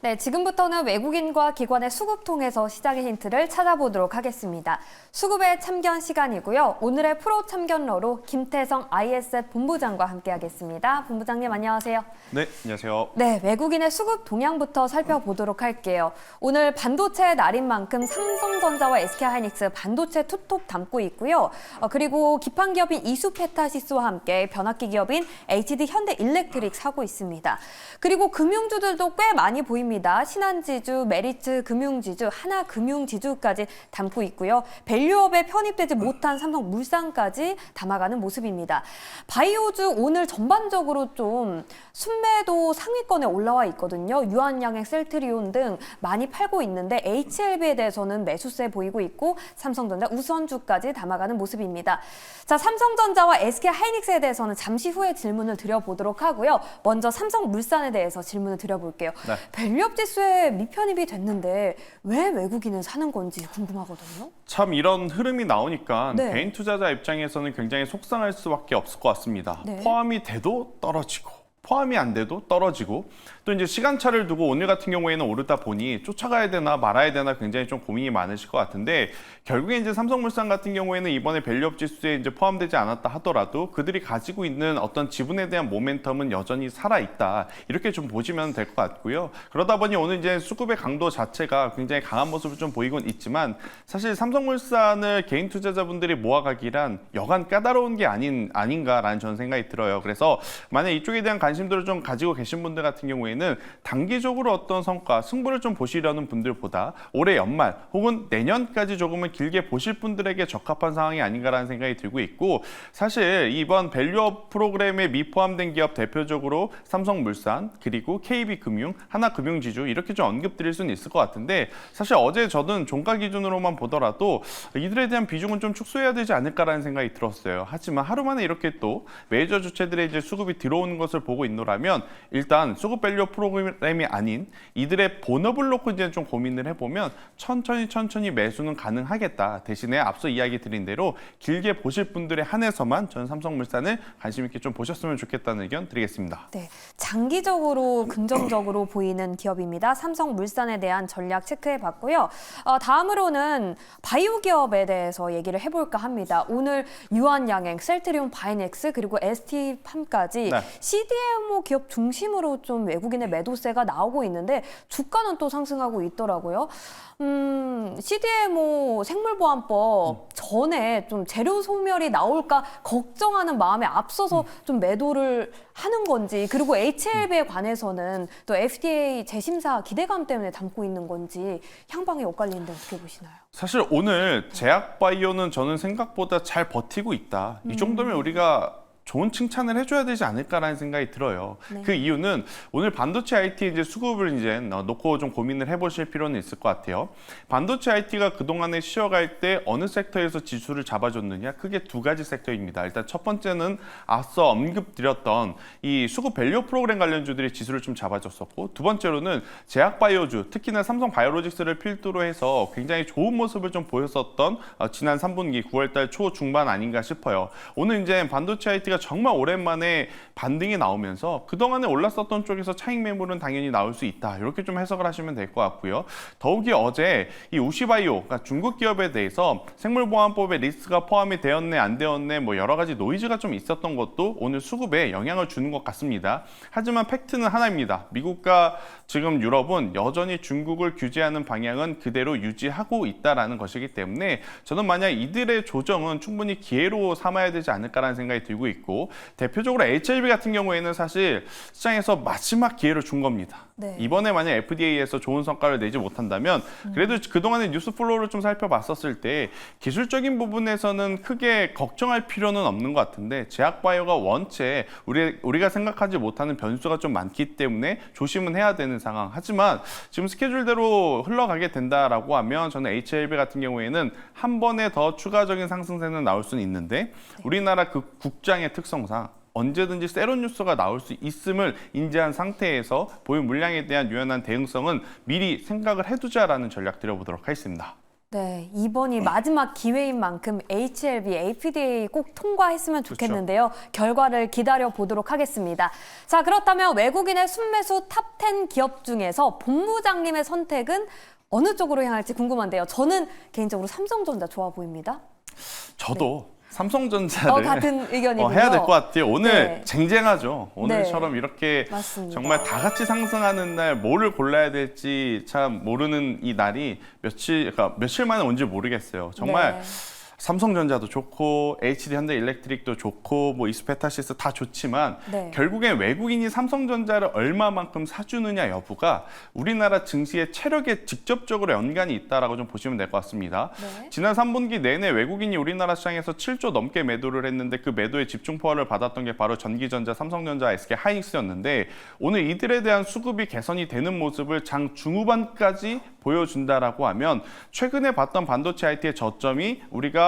네, 지금부터는 외국인과 기관의 수급 통해서 시장의 힌트를 찾아보도록 하겠습니다. 수급의 참견 시간이고요. 오늘의 프로 참견러로 김태성 ISF 본부장과 함께하겠습니다. 본부장님 안녕하세요. 네, 안녕하세요. 네, 외국인의 수급 동향부터 살펴보도록 할게요. 오늘 반도체의 날인 만큼 삼성전자와 SK하이닉스 반도체 투톱 담고 있고요. 그리고 기판 기업인 이수페타시스와 함께 변압기 기업인 HD 현대일렉트릭 사고 있습니다. 그리고 금융주들도 꽤 많이 보입니다. 신한지주, 메리츠 금융지주, 하나금융지주까지 담고 있고요. 밸류업에 편입되지 못한 삼성물산까지 담아가는 모습입니다. 바이오주 오늘 전반적으로 좀 순매도 상위권에 올라와 있거든요. 유한양행, 셀트리온 등 많이 팔고 있는데 HLB에 대해서는 매수세 보이고 있고 삼성전자, 우선주까지 담아가는 모습입니다. 자, 삼성전자와 SK하이닉스에 대해서는 잠시 후에 질문을 드려보도록 하고요. 먼저 삼성물산에 대해서 질문을 드려볼게요. 네. 밸류업 지수에 미편입이 됐는데 왜 외국인은 사는 건지 궁금하거든요. 참 이런 흐름이 나오니까 네. 개인 투자자 입장에서는 굉장히 속상할 수밖에 없을 것 같습니다. 네. 포함이 돼도 떨어지고 포함이 안 돼도 떨어지고 또 이제 시간차를 두고 오늘 같은 경우에는 오르다 보니 쫓아가야 되나 말아야 되나 굉장히 좀 고민이 많으실 것 같은데 결국에 이제 삼성물산 같은 경우에는 이번에 밸류업 지수에 이제 포함되지 않았다 하더라도 그들이 가지고 있는 어떤 지분에 대한 모멘텀은 여전히 살아있다 이렇게 좀 보시면 될 것 같고요. 그러다 보니 오늘 이제 수급의 강도 자체가 굉장히 강한 모습을 좀 보이곤 있지만 사실 삼성물산을 개인 투자자분들이 모아가기란 여간 까다로운 게 아닌가라는 저는 생각이 들어요. 그래서 만약 이쪽에 대한 관심들을 좀 가지고 계신 분들 같은 경우에는 단기적으로 어떤 성과, 승부를 좀 보시려는 분들보다 올해 연말 혹은 내년까지 조금은 길게 보실 분들에게 적합한 상황이 아닌가라는 생각이 들고 있고 사실 이번 밸류업 프로그램에 미포함된 기업 대표적으로 삼성물산 그리고 KB금융, 하나금융지주 이렇게 좀 언급드릴 수는 있을 것 같은데 사실 어제 저는 종가 기준으로만 보더라도 이들에 대한 비중은 좀 축소해야 되지 않을까라는 생각이 들었어요. 하지만 하루 만에 이렇게 또 메이저 주체들의 이제 수급이 들어오는 것을 보고 있노라면 일단 수급 밸류업 프로그램이 아닌 이들의 본업을 놓고 이제 좀 고민을 해보면 천천히 매수는 가능하겠다. 대신에 앞서 이야기 드린 대로 길게 보실 분들에 한해서만 저는 삼성물산을 관심 있게 좀 보셨으면 좋겠다는 의견 드리겠습니다. 네, 장기적으로 긍정적으로 보이는 기업입니다. 삼성물산에 대한 전략 체크해봤고요. 다음으로는 바이오 기업에 대해서 얘기를 해볼까 합니다. 오늘 유한양행, 셀트리온 바이넥스 그리고 ST팜까지 네. CDMO 기업 중심으로 좀 외국인의 매도세가 나오고 있는데 주가는 또 상승하고 있더라고요. CDMO 생물보안법 전에 좀 재료 소멸이 나올까 걱정하는 마음에 앞서서 좀 매도를 하는 건지 그리고 HLB에 관해서는 또 FDA 재심사 기대감 때문에 담고 있는 건지 향방이 엇갈리는데 어떻게 보시나요? 사실 오늘 제약바이오는 저는 생각보다 잘 버티고 있다. 이 정도면 우리가 좋은 칭찬을 해줘야 되지 않을까라는 생각이 들어요. 네. 그 이유는 오늘 반도체 IT 이제 수급을 이제 놓고 좀 고민을 해보실 필요는 있을 것 같아요. 반도체 IT가 그동안에 쉬어갈 때 어느 섹터에서 지수를 잡아줬느냐? 크게 두 가지 섹터입니다. 일단 첫 번째는 앞서 언급드렸던 이 수급 밸류 프로그램 관련주들이 지수를 좀 잡아줬었고 두 번째로는 제약바이오주, 특히나 삼성바이오로직스를 필두로 해서 굉장히 좋은 모습을 좀 보였었던 지난 3분기 9월달 초 중반 아닌가 싶어요. 오늘 이제 반도체 IT가 정말 오랜만에 반등이 나오면서 그동안에 올랐었던 쪽에서 차익 매물은 당연히 나올 수 있다. 이렇게 좀 해석을 하시면 될 것 같고요. 더욱이 어제 이 우시바이오, 그러니까 중국 기업에 대해서 생물보안법에 리스크가 포함이 되었네, 안 되었네, 뭐 여러 가지 노이즈가 좀 있었던 것도 오늘 수급에 영향을 주는 것 같습니다. 하지만 팩트는 하나입니다. 미국과 지금 유럽은 여전히 중국을 규제하는 방향은 그대로 유지하고 있다라는 것이기 때문에 저는 만약 이들의 조정은 충분히 기회로 삼아야 되지 않을까라는 생각이 들고 있고 대표적으로 HLB 같은 경우에는 사실 시장에서 마지막 기회를 준 겁니다. 네. 이번에 만약 FDA에서 좋은 성과를 내지 못한다면 그래도 그동안의 뉴스 플로우를 좀 살펴봤었을 때 기술적인 부분에서는 크게 걱정할 필요는 없는 것 같은데 제약바이오가 원체 우리가 생각하지 못하는 변수가 좀 많기 때문에 조심은 해야 되는 상황. 하지만 지금 스케줄대로 흘러가게 된다라고 하면 저는 HLB 같은 경우에는 한 번에 더 추가적인 상승세는 나올 수는 있는데 우리나라 그 국장의 특성상 언제든지 새로운 뉴스가 나올 수 있음을 인지한 상태에서 보유 물량에 대한 유연한 대응성은 미리 생각을 해두자라는 전략 드려보도록 하겠습니다. 네, 이번이 마지막 기회인 만큼 HLB, APDA 꼭 통과했으면 좋겠는데요. 결과를 기다려 보도록 하겠습니다. 자, 그렇다면 외국인의 순매수 탑10 기업 중에서 본부장님의 선택은 어느 쪽으로 향할지 궁금한데요. 저는 개인적으로 삼성전자 좋아 보입니다. 저도 삼성전자를 같은 의견이군요. 해야 될 것 같아요. 오늘 네. 쟁쟁하죠. 오늘처럼 이렇게 맞습니다. 정말 다 같이 상승하는 날 뭐를 골라야 될지 참 모르는 이 날이 그러니까 며칠 만에 온지 모르겠어요. 정말 네. 삼성전자도 좋고 HD 현대일렉트릭도 좋고 뭐 이스페타시스 다 좋지만 네. 결국엔 외국인이 삼성전자를 얼마만큼 사주느냐 여부가 우리나라 증시의 체력에 직접적으로 연관이 있다라고 좀 보시면 될 것 같습니다. 네. 지난 3분기 내내 외국인이 우리나라 시장에서 7조 넘게 매도를 했는데 그 매도에 집중 포화를 받았던 게 바로 전기전자, 삼성전자, SK 하이닉스였는데 오늘 이들에 대한 수급이 개선이 되는 모습을 장 중후반까지 보여준다라고 하면 최근에 봤던 반도체 IT의 저점이 우리가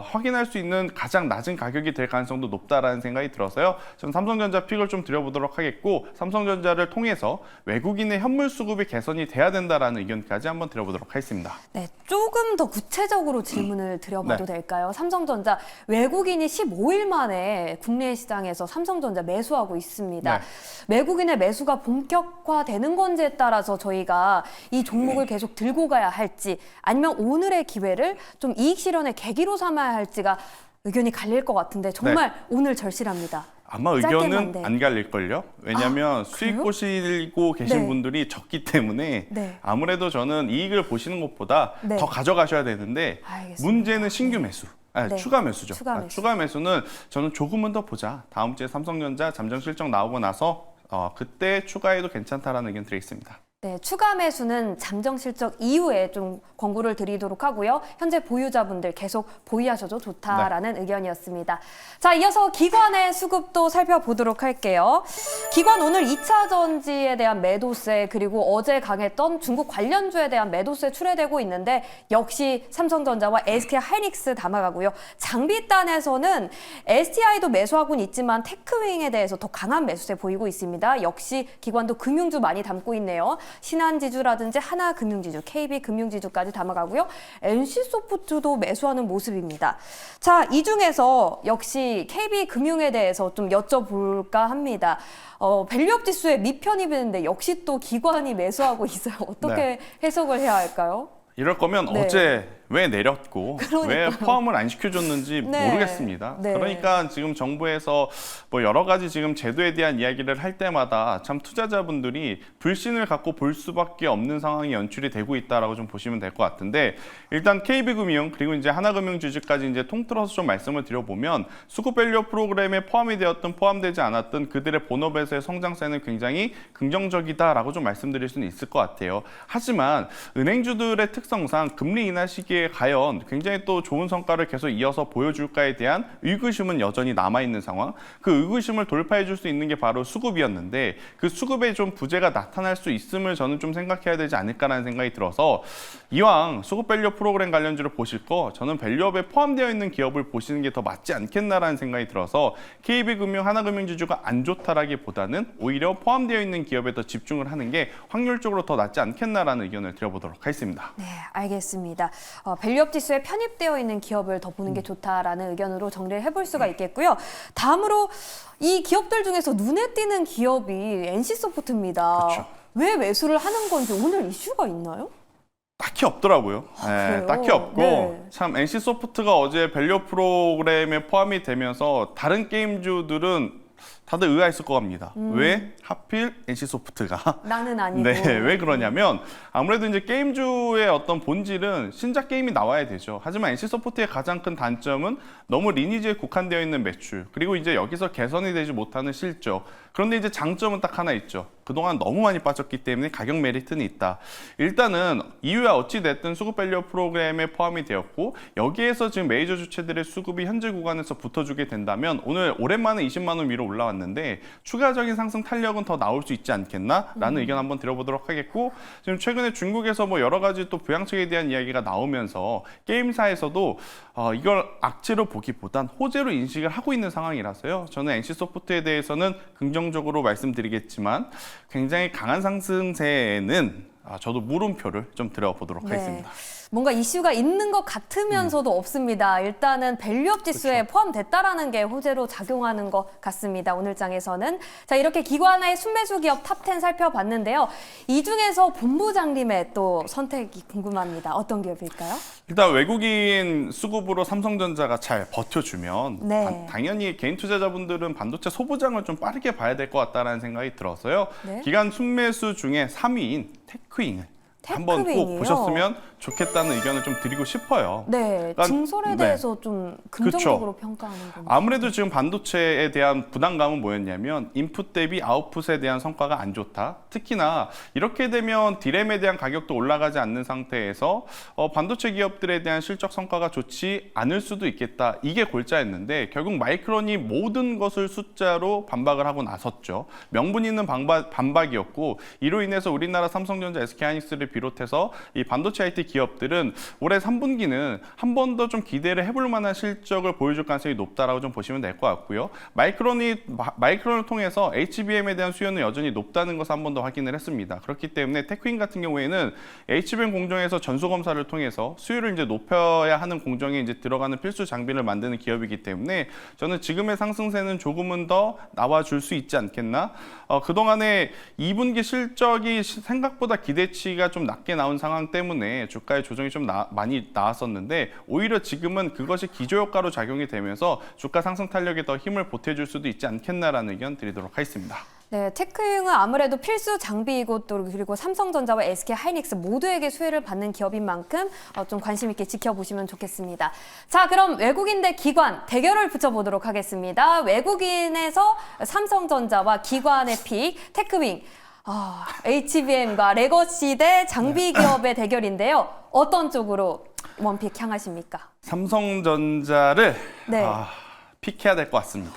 확인할 수 있는 가장 낮은 가격이 될 가능성도 높다라는 생각이 들어서요. 저는 삼성전자 픽을 좀 드려보도록 하겠고 삼성전자를 통해서 외국인의 현물 수급이 개선이 돼야 된다라는 의견까지 한번 드려보도록 하겠습니다. 네, 조금 더 구체적으로 질문을 드려봐도 네. 될까요? 삼성전자 외국인이 15일 만에 국내 시장에서 삼성전자 매수하고 있습니다. 네. 외국인의 매수가 본격화되는 건지에 따라서 저희가 이 종목을 계속 들고 가야 할지 아니면 오늘의 기회를 좀 이익 실현의 계기로 삼아야 할지가 의견이 갈릴 것 같은데 정말 오늘 절실합니다. 아마 짧게는 안 의견은 돼요. 안 갈릴걸요? 왜냐하면 수익 그래요? 보시고 계신 네. 분들이 적기 때문에 네. 아무래도 저는 이익을 보시는 것보다 네. 더 가져가셔야 되는데 알겠습니다. 문제는 신규 매수. 네. 추가 매수죠. 추가 매수. 추가 매수는 저는 조금은 더 보자. 다음 주에 삼성전자 잠정 실적 나오고 나서 그때 추가해도 괜찮다라는 의견 드리겠습니다. 네, 추가 매수는 잠정 실적 이후에 좀 권고를 드리도록 하고요. 현재 보유자분들 계속 보유하셔도 좋다라는 의견이었습니다. 자, 이어서 기관의 수급도 살펴보도록 할게요. 기관 오늘 2차 전지에 대한 매도세 그리고 어제 강했던 중국 관련주에 대한 매도세 출회되고 있는데 역시 삼성전자와 SK 하이닉스 담아가고요. 장비단에서는 STI도 매수하고는 있지만 테크윙에 대해서 더 강한 매수세 보이고 있습니다. 역시 기관도 금융주 많이 담고 있네요. 신한지주라든지 하나금융지주, KB금융지주까지 담아가고요. NC소프트도 매수하는 모습입니다. 자, 이 중에서 역시 KB금융에 대해서 좀 여쭤볼까 합니다. 밸류업 지수에 밑편입는데 역시 또 기관이 매수하고 있어요. 어떻게 네. 해석을 해야 할까요? 이럴 거면 네. 어제 왜 내렸고 왜 포함을 안 시켜줬는지 네. 모르겠습니다. 네. 그러니까 지금 정부에서 뭐 여러 가지 지금 제도에 대한 이야기를 할 때마다 참 투자자분들이 불신을 갖고 볼 수밖에 없는 상황이 연출이 되고 있다라고 좀 보시면 될 것 같은데 일단 KB금융 그리고 이제 하나금융주주까지 이제 통틀어서 좀 말씀을 드려보면 수급밸류 프로그램에 포함이 되었든 포함되지 않았든 그들의 본업에서의 성장세는 굉장히 긍정적이다라고 좀 말씀드릴 수는 있을 것 같아요. 하지만 은행주들의 특성상 금리 인하 시기에 과연 굉장히 또 좋은 성과를 계속 이어서 보여줄까에 대한 의구심은 여전히 남아있는 상황. 그 의구심을 돌파해 줄 수 있는 게 바로 수급이었는데 그 수급에 좀 부재가 나타날 수 있음을 저는 좀 생각해야 되지 않을까라는 생각이 들어서 이왕 수급 밸류 프로그램 관련주를 보실 거 저는 밸류업에 포함되어 있는 기업을 보시는 게 더 맞지 않겠나라는 생각이 들어서 KB금융, 하나금융지주가 안 좋다라기보다는 오히려 포함되어 있는 기업에 더 집중을 하는 게 확률적으로 더 낫지 않겠나라는 의견을 드려보도록 하겠습니다. 네, 알겠습니다. 밸류업 지수에 편입되어 있는 기업을 더 보는 게 좋다라는 의견으로 정리를 해볼 수가 있겠고요. 다음으로 이 기업들 중에서 눈에 띄는 기업이 NC소프트입니다. 그렇죠. 왜 매수를 하는 건지 오늘 이슈가 있나요? 딱히 없더라고요. 그래요? 딱히 없고 네. 참 NC소프트가 어제 밸류 프로그램에 포함이 되면서 다른 게임주들은 다들 의아했을 것 같습니다. 왜 하필 NC소프트가? 나는 아니고. 네, 왜 그러냐면 아무래도 이제 게임주의 어떤 본질은 신작 게임이 나와야 되죠. 하지만 NC소프트의 가장 큰 단점은 너무 리니지에 국한되어 있는 매출, 그리고 이제 여기서 개선이 되지 못하는 실적. 그런데 이제 장점은 딱 하나 있죠. 그동안 너무 많이 빠졌기 때문에 가격 메리트는 있다. 일단은 이유야 어찌 됐든 수급 밸류 프로그램에 포함이 되었고 여기에서 지금 메이저 주체들의 수급이 현재 구간에서 붙어주게 된다면 오늘 오랜만에 20만 원 위로 올라왔는데 추가적인 상승 탄력은 더 나올 수 있지 않겠나라는 의견 한번 드려보도록 하겠고 지금 최근에 중국에서 뭐 여러 가지 또 부양책에 대한 이야기가 나오면서 게임사에서도 이걸 악재로 보기보단 호재로 인식을 하고 있는 상황이라서요. 저는 NC소프트에 대해서는 긍정적으로 말씀드리겠지만 굉장히 강한 상승세에는 저도 물음표를 좀 드려보도록 네. 하겠습니다. 뭔가 이슈가 있는 것 같으면서도 없습니다. 일단은 밸류업 지수에 포함됐다라는 게 호재로 작용하는 것 같습니다. 오늘 장에서는. 자, 이렇게 기관의 순매수 기업 탑10 살펴봤는데요. 이 중에서 본부장님의 또 선택이 궁금합니다. 어떤 기업일까요? 일단 외국인 수급으로 삼성전자가 잘 버텨주면 네. 당연히 개인 투자자분들은 반도체 소부장을 좀 빠르게 봐야 될 것 같다는 생각이 들어서요. 네. 기관 순매수 중에 3위인 테크윙을 한번 꼭 테크윙이요? 보셨으면 좋겠다는 의견을 좀 드리고 싶어요. 네, 그러니까, 증설에 네. 대해서 좀 긍정적으로 평가하는 겁니다. 아무래도 지금 반도체에 대한 부담감은 뭐였냐면 인풋 대비 아웃풋에 대한 성과가 안 좋다. 특히나 이렇게 되면 디램에 대한 가격도 올라가지 않는 상태에서 반도체 기업들에 대한 실적 성과가 좋지 않을 수도 있겠다. 이게 골자였는데 결국 마이크론이 모든 것을 숫자로 반박을 하고 나섰죠. 명분 있는 반박이었고 이로 인해서 우리나라 삼성전자, SK하이닉스를 비롯해서 이 반도체 IT 기업들은 올해 3분기는 한 번 더 좀 기대를 해볼 만한 실적을 보여줄 가능성이 높다라고 좀 보시면 될 것 같고요. 마이크론을 통해서 HBM에 대한 수요는 여전히 높다는 것을 한 번 더 확인을 했습니다. 그렇기 때문에 테크윈 같은 경우에는 HBM 공정에서 전수 검사를 통해서 수요를 이제 높여야 하는 공정에 이제 들어가는 필수 장비를 만드는 기업이기 때문에 저는 지금의 상승세는 조금은 더 나와줄 수 있지 않겠나? 그동안에 2분기 실적이 생각보다 기대치가 좀 낮게 나온 상황 때문에 주가의 조정이 좀 많이 나왔었는데 오히려 지금은 그것이 기저효과로 작용이 되면서 주가 상승 탄력에 더 힘을 보태줄 수도 있지 않겠나라는 의견 드리도록 하겠습니다. 네, 테크윙은 아무래도 필수 장비이고 또 그리고 삼성전자와 SK하이닉스 모두에게 수혜를 받는 기업인 만큼 좀 관심 있게 지켜보시면 좋겠습니다. 자, 그럼 외국인 대 기관 대결을 붙여보도록 하겠습니다. 외국인에서 삼성전자와 기관의 픽 테크윙. HBM과 레거시 대 장비 기업의 대결인데요. 어떤 쪽으로 원픽 향하십니까? 삼성전자를 네. 픽해야 될 것 같습니다.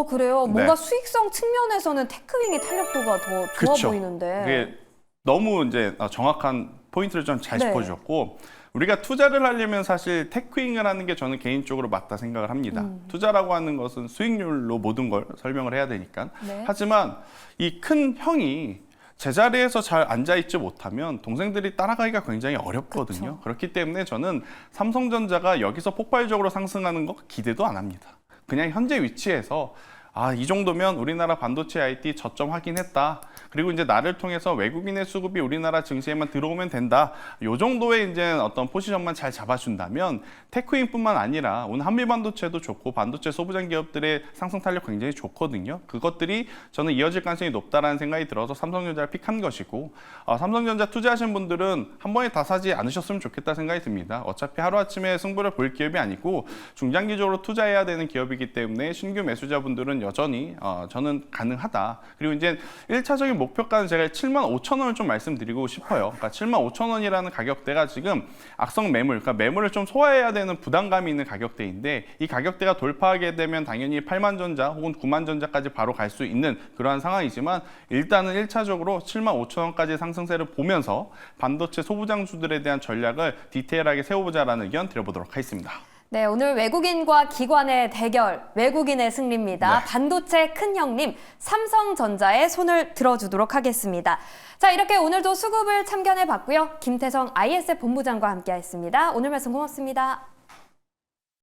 그래요? 뭔가 네. 수익성 측면에서는 테크윙의 탄력도가 더 좋아 그쵸. 보이는데. 그게 너무 이제 정확한 포인트를 좀 잘 네. 짚어주셨고 우리가 투자를 하려면 사실 테크윙을 하는 게 저는 개인적으로 맞다 생각을 합니다. 투자라고 하는 것은 수익률로 모든 걸 설명을 해야 되니까. 네. 하지만 이 큰 형이 제자리에서 잘 앉아있지 못하면 동생들이 따라가기가 굉장히 어렵거든요. 그쵸. 그렇기 때문에 저는 삼성전자가 여기서 폭발적으로 상승하는 거 기대도 안 합니다. 그냥 현재 위치에서 이 정도면 우리나라 반도체 IT 저점 확인했다. 그리고 이제 나를 통해서 외국인의 수급이 우리나라 증시에만 들어오면 된다. 이 정도의 이제 어떤 포지션만 잘 잡아준다면 테크윈뿐만 아니라 오늘 한미반도체도 좋고 반도체 소부장 기업들의 상승 탄력 굉장히 좋거든요. 그것들이 저는 이어질 가능성이 높다라는 생각이 들어서 삼성전자를 픽한 것이고 삼성전자 투자하신 분들은 한 번에 다 사지 않으셨으면 좋겠다 생각이 듭니다. 어차피 하루아침에 승부를 볼 기업이 아니고 중장기적으로 투자해야 되는 기업이기 때문에 신규 매수자분들은 여전히 저는 가능하다. 그리고 이제 1차적인 목표가는 제가 75,000원을 좀 말씀드리고 싶어요. 그러니까 75,000원이라는 가격대가 지금 악성 매물, 그러니까 매물을 좀 소화해야 되는 부담감이 있는 가격대인데 이 가격대가 돌파하게 되면 당연히 8만전자 혹은 9만전자까지 바로 갈 수 있는 그러한 상황이지만 일단은 1차적으로 75,000원까지 상승세를 보면서 반도체 소부장주들에 대한 전략을 디테일하게 세워보자라는 의견 드려보도록 하겠습니다. 네, 오늘 외국인과 기관의 대결, 외국인의 승리입니다. 네. 반도체 큰 형님 삼성전자의 손을 들어주도록 하겠습니다. 자, 이렇게 오늘도 수급을 참견해 봤고요. 김태성 ISF 본부장과 함께했습니다. 오늘 말씀 고맙습니다.